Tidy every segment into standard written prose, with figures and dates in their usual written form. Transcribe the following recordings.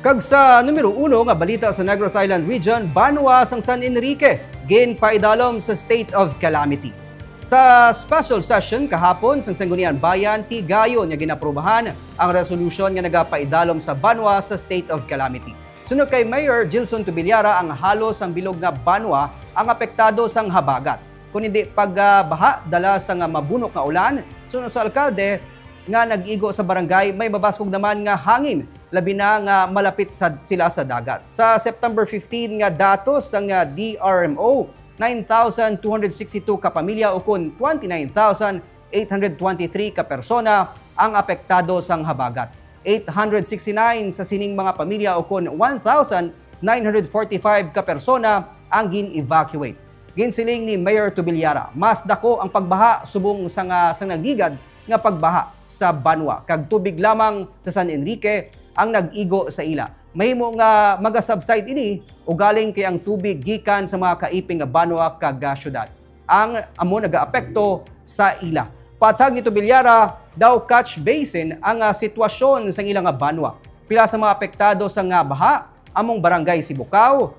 Kag sa numero 1 nga balita sa Negros Island Region, Banwa sang San Enrique gain paidalom sa state of calamity. Sa special session kahapon sa Sangguniang Bayan, tigayon nga ginaprubahan ang resolution nga nagapaidalom sa Banwa sa state of calamity. Sunod kay Mayor Gilson Tubilyara, ang halos ang bilog nga Banwa ang apektado sang habagat. Kung hindi pagbaha dala sa nga mabunok nga ulan, sunod sa alkalde nga nag-igo sa barangay, may mabaskog naman nga hangin, labi na nga malapit sila sa dagat. Sa September 15 nga datos ang DRMO, 9,262 ka pamilya o kun 29,823 ka persona ang apektado sang habagat. 869 sa sining mga pamilya o kun 1,945 ka persona ang gin-evacuate. Ginsiling ni Mayor Tubilyara, mas dako ang pagbaha subong sa nagigad nga pagbaha sa Banwa. Kag tubig lamang sa San Enrique ang nag-igo sa ila. Mahimo nga maga-subside ini ugaling kay ang tubig gikan sa mga kaiping nga Banwa kag syudad. Ang amo nagaapekto sa ila. Patag ni Tubilyara, daw catch basin ang sitwasyon sa ilang Banwa. Pila sa mga apektado sa nga baha among barangay Sibukaw,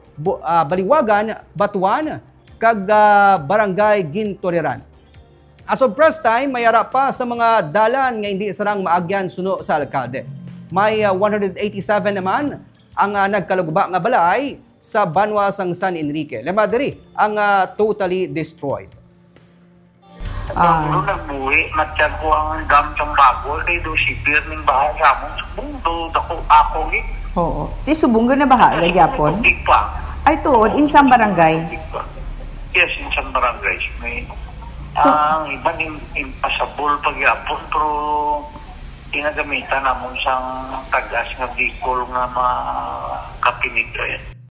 Baliwagan, Batuan kag barangay Gintoleran. As of press time, mayara pa sa mga dalan nga hindi sarang maagyan suno sa alkalde. May 187 naman ang nagkalugba nga balay sa Banwa sang San Enrique. Lema diri ang totally destroyed. Ang nagbuhi, matyan ko ang dam ng bago, kay do si Birning bahay sa among subong, do ako ni. Oo. Ti subong na baha, lagyapon? Pa. Ay tuod, in some barangays? Yes, in some barangays. May ang iba impasabol pagyapon, pero ginagamitan namon sang tagas nga bikol nga mga kapinito yan.